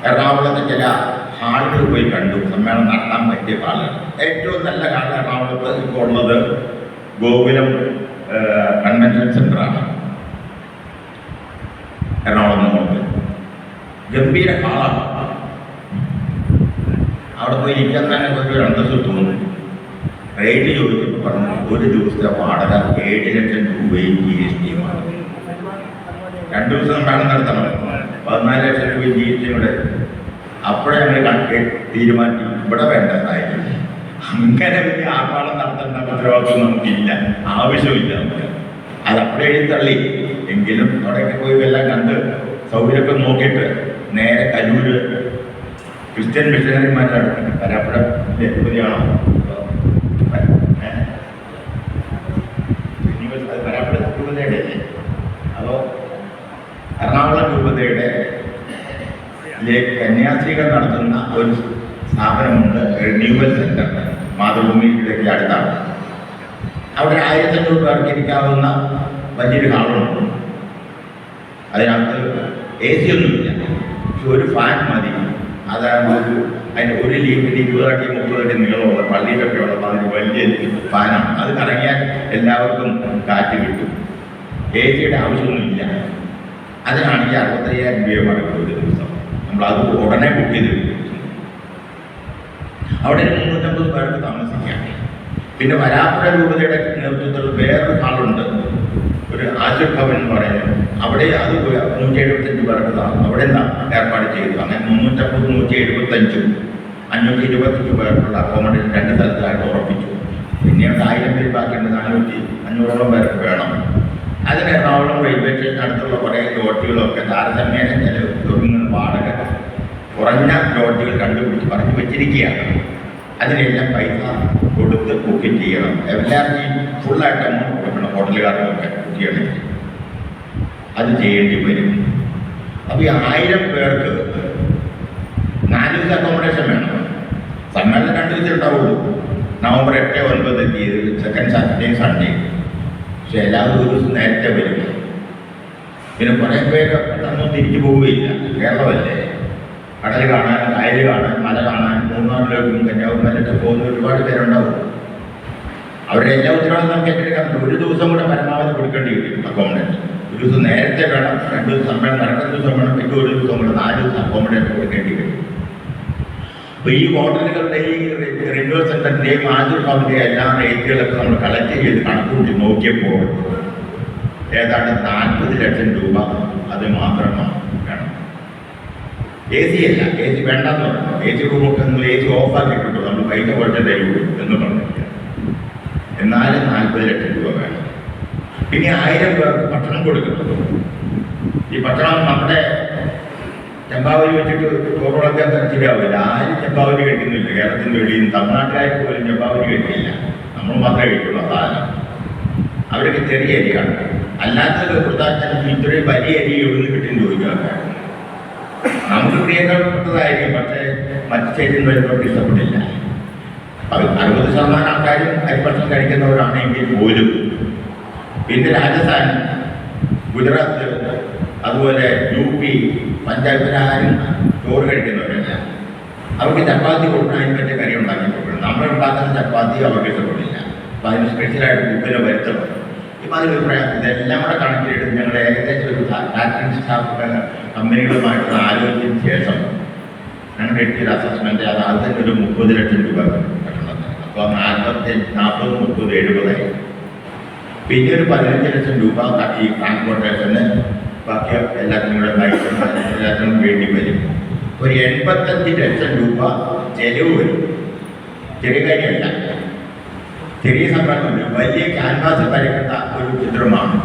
എറണാകുളത്തെ ചില ഹാളുകൾ പോയി കണ്ടു. സമ്മേളനം നടത്താൻ പറ്റിയ ഹാളുകൾ. ഏറ്റവും നല്ല ഹാൾ എറണാകുളത്ത് ഇപ്പോൾ ഉള്ളത് ഗോകുലം കൺവെൻഷൻ സെൻ്ററാണ്. എറണാകുളം നോക്ക് ഗംഭീര ഹാളാണ്. അവിടെ പോയി ഇരിക്കാൻ തന്നെ ഒരു അന്തസ്സ് തോന്നുന്നു. റേറ്റ് ചോദിച്ചപ്പോൾ പറഞ്ഞു ഒരു ദിവസത്തെ വാടക 7 ലക്ഷം രൂപയും GST-യുമാണ്. 2 ദിവസം സമ്മേളനം നടത്തണം, 14 ലക്ഷം രൂപയും GST-യും കൂടെ. അപ്പോഴേ ഞങ്ങൾ തീരുമാനിച്ചു ഇവിടെ വേണ്ടതായിരുന്നു. അങ്ങനെ വലിയ ആർഭാടം നടത്തേണ്ട ഉത്തരവാദിത്വം നമുക്കില്ല, ആവശ്യമില്ല നമുക്ക്. അത് അപ്പോഴേ എഴുത്തള്ളി. എങ്കിലും തുടങ്ങി പോയി എല്ലാം കണ്ട് സൗകര്യമൊക്കെ നോക്കിയിട്ട് നേരെ കലൂര് ക്രിസ്ത്യൻ മിഷനറിമാരാണ്. വരാപ്പുഴ ലഭ്യതയാണോ? വരാപ്പുഴ രൂപതയുടെ അതോ എറണാകുളം രൂപതയുടെ കന്യാസ്ത്രീകൾ നടത്തുന്ന ഒരു സ്ഥാപനമുണ്ട്, റിന്യൂവൽ സെന്റർ. മാതൃഭൂമിയിലേക്ക് അടുത്താണ്. അവിടെ 1500 പേർക്ക് ഇരിക്കാവുന്ന വലിയൊരു ഹാളുണ്ട്. അതിനകത്ത് AC ഒന്നുമില്ല, പക്ഷെ ഒരു ഫാൻ മതി. അതാണ് അതിൻ്റെ ഒരു ലീഫിന് 20 അടി 30 അടി നീളമുള്ള പള്ളിയിലൊക്കെ ഉള്ള അതിന് വലിയ ഫാനാണ്. അത് കറങ്ങിയാൽ എല്ലാവർക്കും കാറ്റ് കിട്ടും. AC-യുടെ ആവശ്യമൊന്നുമില്ല. അതിനാണെങ്കിൽ 65,000 രൂപ മടക്കും ഒരു ദിവസം. നമ്മളത് ഉടനെ ബുക്ക് ചെയ്ത് കിട്ടും. അവിടെ 350 പേർക്ക് താമസിക്കാം. പിന്നെ വരാപ്പുഴ രൂപതയുടെ നേതൃത്വത്തിൽ വേറൊരു ഹാളുണ്ട്, ഒരു ആശുപത്രി ഭവൻ എന്ന് പറയുന്നത്. അവിടെ അത് 175 പേർക്ക് അവിടെ ഏർപ്പാട് ചെയ്തു. അങ്ങനെ 350, 175, 525 പേർക്കുള്ള അക്കോമഡേഷൻ 2 സ്ഥലത്തായിട്ട് ഉറപ്പിച്ചു. പിന്നീട് 1000 പേര് ബാക്കിയുണ്ട്, 500-ഓളം പേർക്ക് വേണം. അതിന് എറണാകുളം റെയിൽവേ സ്റ്റേഷൻ അടുത്തുള്ള കുറേ ലോഡ്ജുകളൊക്കെ താരതമ്യേന ചില തുടങ്ങുന്ന വാടക കുറഞ്ഞ ലോഡ്ജുകൾ കണ്ടുപിടിച്ച് പറഞ്ഞു വെച്ചിരിക്കുകയാണ്. അതിനെല്ലാം പൈസ കൊടുത്ത് ബുക്കിംഗ് ചെയ്യണം. എല്ലാവരും ഫുള്ളായിട്ട് എമൗണ്ട് കൊടുക്കണം. ഹോട്ടലുകാർക്കൊക്കെ ബുക്ക് ചെയ്യണമെങ്കിൽ അത് ചെയ്യേണ്ടി വരും. അപ്പോൾ ഈ 1000 പേർക്ക് 4 ദിവസം അക്കോമഡേഷൻ വേണം. സമ്മേളനം 2 ദിവസം ഉണ്ടാവുള്ളൂ. നവംബർ 8, 9 തീയതി, സെക്കൻഡ് സാറ്റർഡേയും സൺഡേയും. പക്ഷെ എല്ലാവരും ഒരു ദിവസം നേരത്തെ വരും. പിന്നെ കുറേ പേര് പെട്ടെന്നും തിരിച്ചു പോവുകയില്ല. കേരളമല്ലേ, കടൽ കാണാൻ, കായൽ കാണാൻ, മല കാണാൻ, മൂന്നാറിലേക്കും കന്യാകുമാരിയിലൊക്കെ പോകുന്ന ഒരുപാട് പേരുണ്ടാവും. അവരുടെ എല്ലാ ഉത്തരവാദിത്വം നമുക്ക് ഏറ്റെടുക്കാൻ പറ്റും. ഒരു ദിവസം കൂടെ പരമാവധി കൊടുക്കേണ്ടി വരും അക്കോമഡേഷൻ. ഒരു ദിവസം നേരത്തെ വേണം, 2 ദിവസം സമ്മേളനം നടക്കുന്ന ദിവസം വേണം, പിന്നെ ഒരു ദിവസം കൂടെ 4 ദിവസം അക്കോമഡേഷൻ കൊടുക്കേണ്ടി വരും. അപ്പോൾ ഈ ഹോട്ടലുകളുടെ ഈ റിന്യൂവൽ സെൻ്ററിൻ്റെയും ആജൂർഭാവിൻ്റെയും എല്ലാ റേറ്റുകളൊക്കെ നമ്മൾ കളക്ട് ചെയ്ത് കണക്കൂട്ടി നോക്കിയപ്പോൾ ഏതാണ്ട് 40 ലക്ഷം രൂപ അത് മാത്രമാണ് വേണം. AC അല്ല, AC വേണ്ടെന്ന് പറഞ്ഞു. AC റൂമൊക്കെ നിങ്ങൾ AC ഓഫാക്കിയിട്ടുണ്ടോ, നമ്മൾ പൈസ കുറച്ച് തരുള്ളൂ എന്ന് പറഞ്ഞില്ല. എന്നാലും 40 ലക്ഷം രൂപ വേണം. പിന്നെ 1000 പേർക്ക് ഭക്ഷണം കൊടുക്കുന്നു. ഈ ഭക്ഷണം നമ്മുടെ ചെമ്പാവലി വെച്ചിട്ട് ചോറുകളൊക്കെ ശരിയാവില്ല. ആരും ചെമ്പാവലി കഴിക്കുന്നില്ല. കേരളത്തിൻ്റെ വെളിയിൽ തമിഴ്നാട്ടുകാർക്ക് പോലും ചെമ്പാവലി കഴിക്കില്ല. നമ്മൾ മാത്രമേ കഴിക്കുള്ളൂ സാധനം. അവരൊക്കെ ചെറിയ അരിയാണ്. അല്ലാത്തത് കൊടുത്താൽ ഇത്രയും വലിയ അരി എവിടെ കിട്ടുമെന്ന് ചോദിക്കാറുണ്ട്. നമുക്ക് പ്രിയപ്പെട്ടതായിരിക്കും, പക്ഷേ മറ്റ് സ്റ്റേറ്റിൽ വരുന്നവർക്ക് ഇഷ്ടപ്പെട്ടില്ല. 60% ആൾക്കാരും അരിഭക്ഷണം കഴിക്കുന്നവരാണെങ്കിൽ പോലും. പിന്നെ രാജസ്ഥാൻ, ഗുജറാത്ത്, അതുപോലെ UP, പഞ്ചാബിലാരും ചോറ് കഴിക്കുന്നവരല്ല. അവർക്ക് ചപ്പാത്തി കൊടുക്കണം, അതിന് പറ്റിയ കറി ഉണ്ടാക്കി കൊടുക്കണം. നമ്മളുണ്ടാക്കുന്ന ചപ്പാത്തി അവർക്ക് ഇഷ്ടപ്പെടില്ല. അപ്പോൾ അതിന് സ്പെഷ്യലായിട്ട് കുക്കിനെ വരുത്തണം. ഇപ്പം അതിലൊരു പ്രയാസം. ഇതെല്ലാം കൂടെ കണക്കിലെടുത്ത് ഞങ്ങൾ ഏകദേശം ഒരു കാറ്ററിംഗ് സ്റ്റാഫ് കമ്പനികളുമായിട്ടുള്ള ആലോചിച്ചതിന് ശേഷം ഞങ്ങൾ എടുത്തൊരു അസസ്മെൻറ്റ് അത് തന്നെ ഒരു 30 ലക്ഷം രൂപ കെട്ടണം. അപ്പോൾ 40, 30, 70 പിന്നെ ഒരു 15 ലക്ഷം രൂപ ഈ ട്രാൻസ്പോർട്ടേഷന് ബാക്കി എല്ലാത്തിനും കൂടെ എല്ലാത്തിനും വേണ്ടി വരും. ഒരു 85 ലക്ഷം രൂപ ചെലവ് വരും. ചെറിയ കാര്യമല്ല, ചെറിയ സംഭവമല്ല. വലിയ ക്യാൻവാസ് വരയ്ക്കേണ്ട ഒരു ചിത്രമാണ്.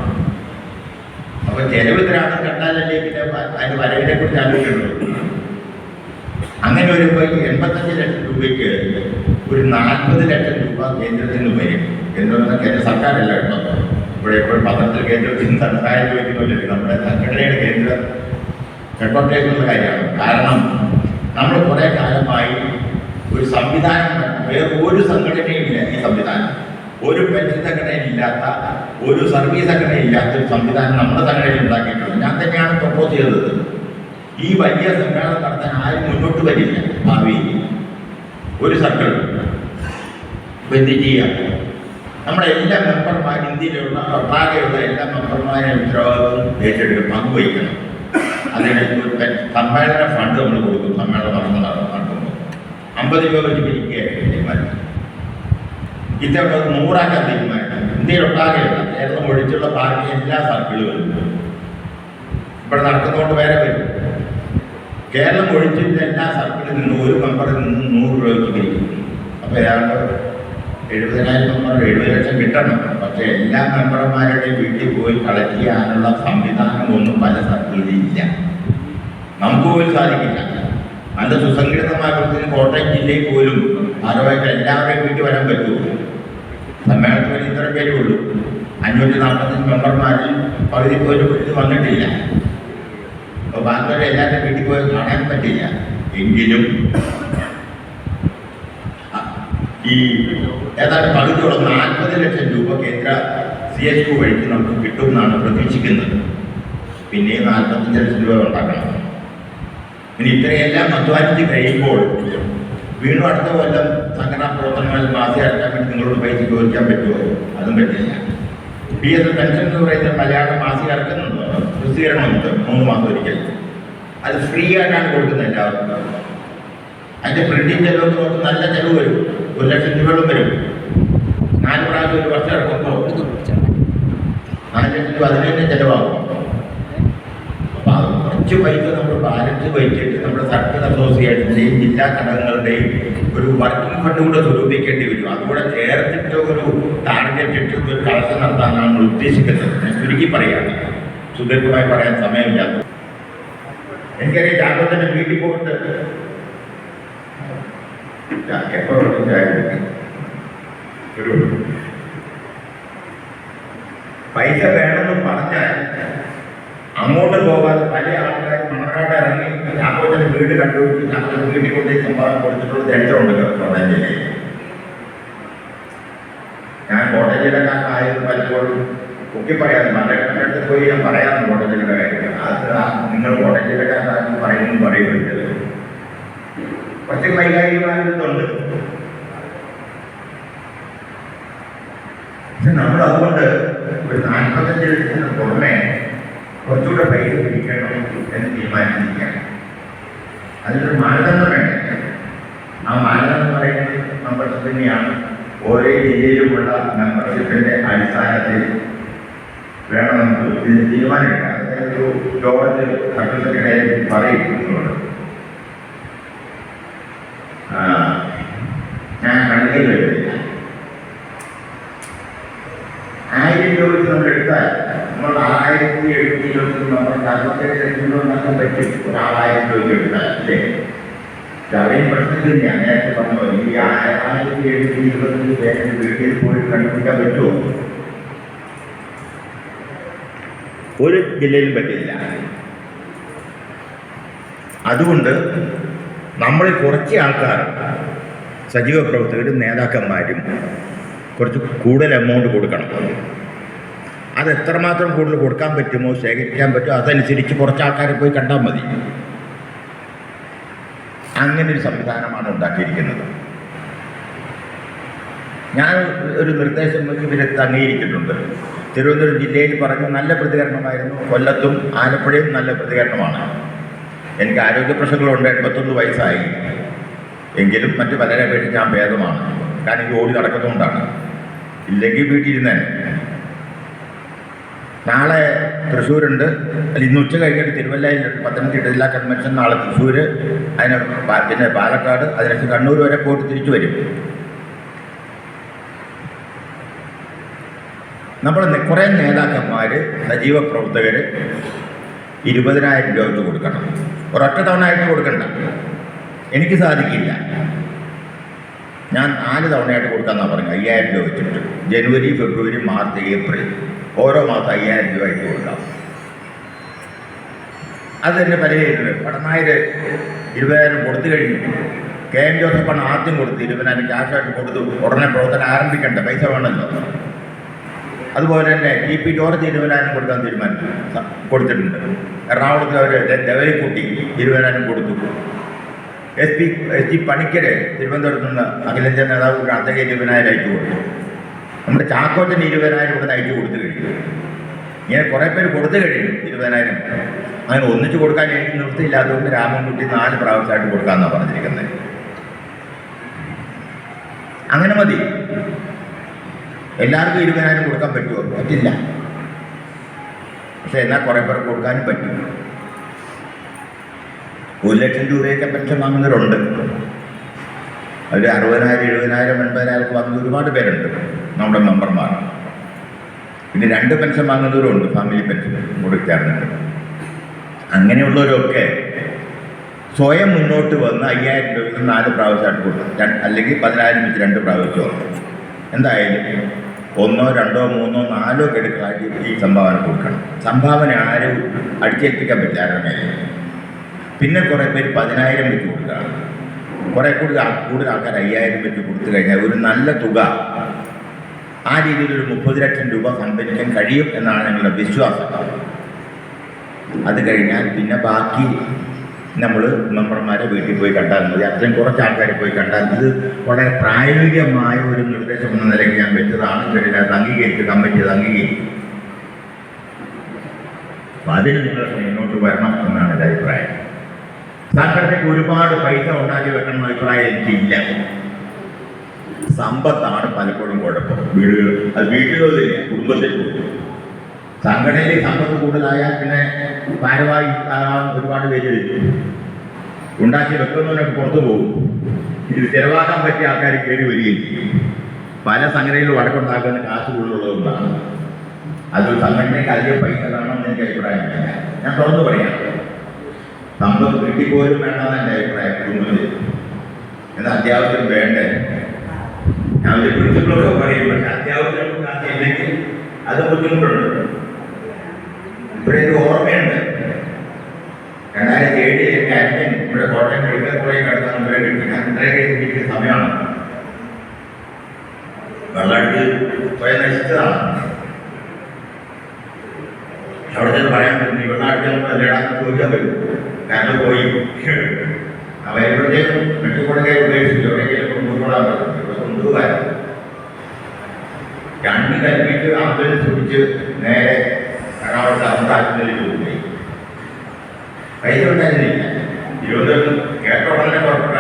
അപ്പോൾ ചെലവ് ഇത്രയാണ് കണ്ടാലല്ലേ പിന്നെ അതിന് വരവിനെ കുറിച്ച് ആലോചിക്കുന്നുള്ളൂ. അങ്ങനെ വരുമ്പോൾ ഈ 85 ലക്ഷം രൂപയ്ക്ക് ഒരു 40 ലക്ഷം രൂപ കേന്ദ്രത്തിൽ നിന്ന് വരും. കേന്ദ്ര സർക്കാരല്ല കേട്ടോ. ഇവിടെ എപ്പോഴും പത്രത്തിൽ കേന്ദ്രത്തിൽ നിന്ന് സഹായം ചോദിക്കുന്നില്ല. നമ്മുടെ സംഘടനയുടെ കേന്ദ്ര ഹെഡ്ക്വാർട്ടേഴ്സുള്ള കാര്യമാണ്. കാരണം നമ്മൾ കുറേ കാലമായി ഒരു സംവിധാനം, വേറെ ഒരു സംഘടനയുമില്ല ഈ സംവിധാനം. ഒരു പെൻഷൻ സംഘടനയില്ലാത്ത, ഒരു സർവീസ് സംഘടനയില്ലാത്ത ഒരു സംവിധാനം നമ്മുടെ സംഘടനയിൽ ഉണ്ടാക്കിയിട്ടുണ്ട്. ഞാൻ തന്നെയാണ് പ്രപ്പോസ് ചെയ്തത്. ഈ വലിയ സമ്മേളനം നടത്താൻ ആരും മുന്നോട്ട് വരില്ല ഭാവിയിൽ. ഒരു സർക്കിൾ എന്ത് ചെയ്യാം? നമ്മുടെ എല്ലാ മെമ്പർമാരും, ഇന്ത്യയിലുള്ള ഒട്ടാകെയുള്ള എല്ലാ മെമ്പർമാരെയും ഉത്തരവാദിത്വം ഏറ്റെടുത്ത് പങ്കുവയ്ക്കണം. അതിന് സമ്മേളന ഫണ്ട് നമ്മൾ കൊടുക്കും. സമ്മേളന വർഷം നടത്തുമ്പോൾ 50 രൂപ വെച്ച് പിരിക്കുകയായിരുന്നു തീരുമാനം. ഇത്തവണ 100 തീരുമാനം. ഇന്ത്യയിലൊട്ടാകെയുള്ള കേരളം ഒഴിച്ചുള്ള ബാക്കി എല്ലാ സർക്കിളുകളും ഇവിടെ നടക്കുന്നതുകൊണ്ട് വേറെ വരും. കേരളം ഒഴിച്ചിട്ട് എല്ലാ സർക്കിളിൽ നിന്നും ഒരു മെമ്പറിൽ നിന്ന് 100 രൂപ വെച്ച് പിരിക്കും. അപ്പോൾ ഏതാണ്ട് 70,000 മെമ്പർ 70 ലക്ഷം കിട്ടണം. പക്ഷേ എല്ലാ മെമ്പർമാരുടെയും വീട്ടിൽ പോയി കളക്ട് ചെയ്യാനുള്ള സംവിധാനമൊന്നും പല സർക്കിളിലും ഇല്ല. നമുക്ക് പോലും സാധിക്കില്ല. നല്ല സുസംഘടിതമായ പ്രവർത്തനം കോട്ടയം ജില്ലയിൽ പോലും ഭാരവാഹികൾ എല്ലാവരുടെയും വീട്ടിൽ വരാൻ പറ്റുമോ? സമ്മേളനത്തിൽ വരെ ഇത്ര പേരേ ഉള്ളൂ. 545 മെമ്പർമാരിൽ പകുതി പോലും ഇത് വന്നിട്ടില്ല. അപ്പോൾ ബാക്കിയുള്ള എല്ലാവരുടെയും വീട്ടിൽ പോയി കാണാൻ പറ്റില്ല. എങ്കിലും ഈ ഏതാണ്ട് പകുതിയോളം 40 ലക്ഷം രൂപ കേന്ദ്ര CHQ വഴിക്ക് നമുക്ക് കിട്ടുമെന്നാണ് പ്രതീക്ഷിക്കുന്നത്. പിന്നെ 45 ലക്ഷം രൂപ ഉണ്ടാക്കണം. ഇനി ഇത്രയെല്ലാം അധ്വാനിച്ച് കഴിയുമ്പോൾ വീണ്ടും അടുത്ത കൊല്ലം സംഘടനാ പ്രവർത്തനങ്ങളിൽ മാസി അടക്കാൻ വേണ്ടി നിങ്ങളോട് പൈസ ചോദിക്കാൻ പറ്റുമോ? അതും പറ്റില്ല. PSL പെൻഷൻ എന്ന് പറയുന്ന മലയാളം മാസി അടക്കുന്നുണ്ടോ? പ്രസിദ്ധീകരണമുണ്ട് 3 മാസം ഒരിക്കൽ. അത് ഫ്രീ ആയിട്ടാണ് കൊടുക്കുന്നത് എല്ലാവർക്കും. അതിൻ്റെ പ്രിന്റിങ് ചെലവ് നോക്കും, നല്ല ചെലവ് വരും. 1 ലക്ഷം രൂപയോളം വരും. 4 പ്രാവശ്യം ഒരു വർഷം ഇറക്കുമ്പോൾ 4 ലക്ഷം രൂപ അതിന് തന്നെ ചെലവാകും. അപ്പോൾ അത് കുറച്ച് പൈസ നമ്മൾ ബാലൻസ് വഹിച്ചിട്ട് നമ്മുടെ സർക്കിൾ അസോസിയേഷൻ്റെയും ജില്ലാ ഘടകങ്ങളുടെയും ഒരു വർക്കിംഗ് ഫണ്ട് കൂടെ സ്വരൂപിക്കേണ്ടി വരും. അതുകൂടെ ചേർത്തിട്ട് ഒരു ടാർഗറ്റ് വിട്ടിട്ട് ഒരു കളക്ഷൻ നടത്താനാണ് നമ്മൾ ഉദ്ദേശിക്കുന്നത്. ഞാൻ ചുരുക്കി പറയുകയാണ്, സുദീർഘമായി പറയാൻ സമയമില്ലാത്ത. എനിക്കറിയാം ചാക്കോച്ചൻ്റെ വീട്ടിൽ പോയിട്ട് എപ്പോഴും ഒരു പൈസ വേണമെന്ന് പറഞ്ഞാൽ അങ്ങോട്ട് പോകാതെ പല ആൾക്കാർ മണക്കാട് ഇറങ്ങി ചാക്കോച്ചൻ്റെ വീട് കണ്ടുപിടിച്ച് ചാക്കോച്ചൻ വീട്ടിൽ കൊണ്ടേ സംഭാവന കൊടുത്തിട്ടുള്ള ചരിത്രമുണ്ട് കോട്ടയം ജില്ലയിൽ. ഞാൻ കോട്ടയം ജില്ലക്കാരനായത് പലപ്പോഴും ഒക്കെ പറയാതെ മലയാളത്തിൻ്റെ അടുത്ത് പോയി ഞാൻ പറയാറുണ്ട് കോട്ടയം ജില്ലയുടെ കാര്യം. അത് നിങ്ങൾ കോട്ടയം ജില്ലക്കാരനാണെന്ന് പറയുമെന്ന് പറയുന്നുണ്ട്. കുറച്ച് വൈകാരികമായതുണ്ട്. പക്ഷെ നമ്മൾ അതുകൊണ്ട് ഒരു 45 ലക്ഷത്തിന് പുറമെ കുറച്ചുകൂടെ പൈസ പിടിക്കണം എന്ന് തീരുമാനിച്ചിരിക്കുകയാണ്. അതിനൊരു മാനദണ്ഡം വേണം. ആ മാനദണ്ഡം പറയുന്നത് മെമ്പർഷിപ്പ് തന്നെയാണ്. ഓരോ ജില്ലയിലുമുള്ള മെമ്പർഷിപ്പിൻ്റെ അടിസ്ഥാനത്തിൽ വേണം നമുക്ക് ഇതിന് തീരുമാനമെടുക്കാം. അതായത് ഒരു യോഗത്തിൽ സെക്രട്ടറി പറയുന്നുണ്ട്. ഞാൻ കണക്കിൽ വരുന്നില്ല. 1000 രൂപ വെച്ച് നമ്മൾ എടുത്താൽ നമ്മൾ 1720 നമ്മൾ 47 ഉണ്ടാക്കാൻ പറ്റും. ഒരു 1000 രൂപ എടുത്താൽ അല്ലേ? അവിടെയും പ്രശ്നത്തിൽ ഞാൻ നേരത്തെ പറഞ്ഞു, ഈ 1720 പേരെ വീട്ടിൽ പോയി കണ്ടുപിടിക്കാൻ പറ്റുമോ? ഒരു ജില്ലയിലും പറ്റില്ല. അതുകൊണ്ട് നമ്മൾ കുറച്ച് ആൾക്കാർ സജീവ പ്രവർത്തകരും നേതാക്കന്മാരും കുറച്ച് കൂടുതൽ എമൗണ്ട് കൊടുക്കണം. അത് എത്രമാത്രം കൂടുതൽ കൊടുക്കാൻ പറ്റുമോ, ശേഖരിക്കാൻ പറ്റുമോ, അതനുസരിച്ച് കുറച്ച് ആൾക്കാരെ പോയി കണ്ടാൽ മതി. അങ്ങനൊരു സംവിധാനമാണ് ഉണ്ടാക്കിയിരിക്കുന്നത്. ഞാൻ ഒരു നിർദ്ദേശം ഇവരെടുത്ത് അംഗീകരിച്ചിട്ടുണ്ട്. തിരുവനന്തപുരം ജില്ലയിൽ പറഞ്ഞു നല്ല പ്രതികരണമായിരുന്നു. കൊല്ലത്തും ആലപ്പുഴയും നല്ല പ്രതികരണമാണ്. എനിക്ക് ആരോഗ്യ പ്രശ്നങ്ങളുണ്ട്, 81 വയസ്സായി. എങ്കിലും മറ്റ് പലരെ പേര് ഞാൻ ഭേദമാണ്. കാരണം ഇത് ഓടി നടക്കുന്നതുകൊണ്ടാണ്. ഇല്ലെങ്കിൽ വീട്ടിലിരുന്നേ. നാളെ തൃശ്ശൂരുണ്ട്, അല്ല ഇന്ന് ഉച്ച കഴിഞ്ഞിട്ട് തിരുവല്ലയിലുണ്ട്. പത്തനംതിട്ട ജില്ലാ കൺവെൻഷൻ നാളെ തൃശ്ശൂർ, അതിന് പിന്നെ പാലക്കാട്, അതിനകത്ത് കണ്ണൂർ വരെ പോയിട്ട് തിരിച്ചു വരും. നമ്മൾ കുറേ നേതാക്കന്മാർ സജീവ പ്രവർത്തകർ 20,000 രൂപ വെച്ച് കൊടുക്കണം. ഒരൊറ്റ തവണ ആയിട്ട് കൊടുക്കണ്ട. എനിക്ക് സാധിക്കില്ല. ഞാൻ 4 തവണയായിട്ട് കൊടുക്കാമെന്നാണ് പറഞ്ഞത്. 5000 രൂപ വെച്ചിട്ട് ജനുവരി, ഫെബ്രുവരി, മാർച്ച്, ഏപ്രിൽ ഓരോ മാസം 5000 രൂപ ആയിട്ട് കൊടുക്കാം. അത് തന്നെ പല പടനായർ 20,000 കൊടുത്തു കഴിഞ്ഞു. KM ജോസഫാണ് ആദ്യം കൊടുത്ത് 20,000 ക്യാഷായിട്ട് കൊടുത്തു. ഉടനെ പ്രവർത്തനം ആരംഭിക്കണ്ട, പൈസ വേണമല്ലോ. അതുപോലെ തന്നെ TP ജോർജ് 20,000 കൊടുക്കാൻ കൊടുത്തിട്ടുണ്ട്. എറണാകുളത്ത് അവർ ദേവരിക്കുട്ടി 20,000 കൊടുത്തു. ST പണിക്കർ തിരുവനന്തപുരത്ത് നിന്ന് അഖിലേന്ത്യാ നേതാവ് അദ്ദേഹം 20,000 അയച്ചു കൊടുത്തു. നമ്മുടെ ചാക്കോച്ചന് 20,000 ഇവിടെ അയച്ചു കൊടുത്തു കഴിഞ്ഞു. ഇങ്ങനെ കുറേ പേര് കൊടുത്തു കഴിഞ്ഞു 20,000. അങ്ങനെ ഒന്നിച്ച് കൊടുക്കാൻ എനിക്ക് നിർത്തിയില്ലാത്തതുകൊണ്ട് രാമൻകുട്ടി 4 പ്രാവശ്യമായിട്ട് കൊടുക്കാമെന്നാണ് പറഞ്ഞിരിക്കുന്നത്. അങ്ങനെ മതി. എല്ലാവർക്കും 20,000 കൊടുക്കാൻ പറ്റുമോ? പറ്റില്ല. പക്ഷെ എന്നാൽ കുറേ പേർക്ക് കൊടുക്കാനും പറ്റും. 1 ലക്ഷം രൂപയൊക്കെ പെൻഷൻ വാങ്ങുന്നവരുണ്ട്. അവർ 60,000, 70,000, 80,000 വാങ്ങുന്ന ഒരുപാട് പേരുണ്ട് നമ്മുടെ മെമ്പർമാർ. പിന്നെ 2 പെൻഷൻ വാങ്ങുന്നവരുണ്ട്, ഫാമിലി പെൻഷൻ കൂടി ചേർന്നിട്ട്. അങ്ങനെയുള്ളവരൊക്കെ സ്വയം മുന്നോട്ട് വന്ന് 5,000 രൂപ 4 പ്രാവശ്യമായിട്ട് കൊടുക്കും. അല്ലെങ്കിൽ 10,000 വെച്ച് 2 പ്രാവശ്യം. എന്തായാലും 1, 2, 3, 4 ഗഡുക്കളായിട്ട് ഈ സംഭാവന കൊടുക്കണം. സംഭാവന ആരും അടിച്ചേൽപ്പിക്കാൻ പറ്റില്ല ആരുടെ. പിന്നെ കുറേ പേര് 10,000 വെച്ച് കൊടുക്കുകയാണ്. കുറേ കൂടുതൽ ആൾക്കാർ 5,000 വെച്ച് കൊടുത്തു കഴിഞ്ഞാൽ ഒരു നല്ല തുക, ആ രീതിയിലൊരു 30 ലക്ഷം രൂപ സംഭരിക്കാൻ കഴിയും എന്നാണ് ഞങ്ങളുടെ വിശ്വാസം. അത് കഴിഞ്ഞാൽ പിന്നെ ബാക്കി നമ്മൾ മെമ്പർമാരെ വീട്ടിൽ പോയി കണ്ടാൽ മതി. അത്രയും കുറച്ച് ആൾക്കാരെ പോയി കണ്ടാൽ. ഇത് വളരെ പ്രായോഗികമായ ഒരു നിർദ്ദേശം എന്ന നിലയ്ക്ക് ഞാൻ വെച്ചതാണ്. ഇതിനകത്ത് അംഗീകരിച്ച് കമ്മിറ്റി അത് അംഗീകരിക്കും. അപ്പം അതിന് നിങ്ങൾ മുന്നോട്ട് വരണം എന്നാണ് എൻ്റെ അഭിപ്രായം. സംഘടനയ്ക്ക് ഒരുപാട് പൈസ ഉണ്ടാക്കി വെക്കണം എന്ന അഭിപ്രായം എനിക്കില്ല. സമ്പത്താണ് പലപ്പോഴും കുഴപ്പം. വീടുകൾ അത് വീട്ടിലൊന്നുമില്ല, കുടുംബത്തിൽ പോകും. സംഘടനയിൽ സമ്പത്ത് കൂടുതലായാൽ പിന്നെ ഭാരവാഹി ഒരുപാട് പേര് ഉണ്ടാക്കി വെക്കുന്നവരൊക്കെ പുറത്തു പോകും. ഇത് ചിലവാക്കാൻ പറ്റിയ ആൾക്കാർ കയറി വരികയും ചെയ്യും. പല സംഘടനയിലും വടക്കുണ്ടാക്കുന്ന കാശ് കൂടുതലുള്ളതുകൊണ്ടാണ്. അത് സംഘടനയ്ക്ക് അധികം പൈസ വേണമെന്ന് എനിക്ക് അഭിപ്രായമില്ല. ഞാൻ തുറന്നു പറയാം, സമ്പത്ത് കിട്ടിപ്പോലും വേണമെന്ന് എൻ്റെ അഭിപ്രായം. കുടുംബത്തിൽ എന്നാൽ അത്യാവശ്യം വേണ്ടേ? ഞാൻ ഒരു പ്രിൻസിപ്പളൊക്കെ പറയും, പക്ഷെ അത്യാവശ്യം കാശില്ലെങ്കിൽ അത് ബുദ്ധിമുട്ടുണ്ട്. ഇപ്പോഴൊരു ഓർമ്മയുണ്ട്, 2007 എൻ്റെ അച്ഛൻ ഇവിടെ കോട്ടയം മെഡിക്കൽ കോളേജ് അടുത്താണ് കിട്ടിയ സമയമാണ്. വെള്ളമെടുത്ത് സ്വയം നശിച്ചതാണ്. അവിടെ ചെന്ന് പറയാൻ പറ്റും, ഈ വെള്ളമെടുത്ത് നമുക്ക് എല്ലായിടത്തും ചോദിക്കാൻ പറ്റും. കാരണം പോയി അവരുടെയും മെഡിക്കൽ കോളേജ് ഉപേക്ഷിച്ചു, എവിടെയെങ്കിലും കൊണ്ടുപോകാൻ പറ്റും. ഇവിടെ കൊണ്ടുപോകാൻ 2 കൽപ്പിച്ച് ആംബുലൻസ് പിടിച്ച് നേരെ എറണാകുളത്ത് അമൃതാശുപത്രിയിൽ പോയി. പൈസ ഉണ്ടായിരുന്നില്ല. തിരുവനന്തപുരത്ത് കേട്ട ഉടനെ പുറപ്പെട്ട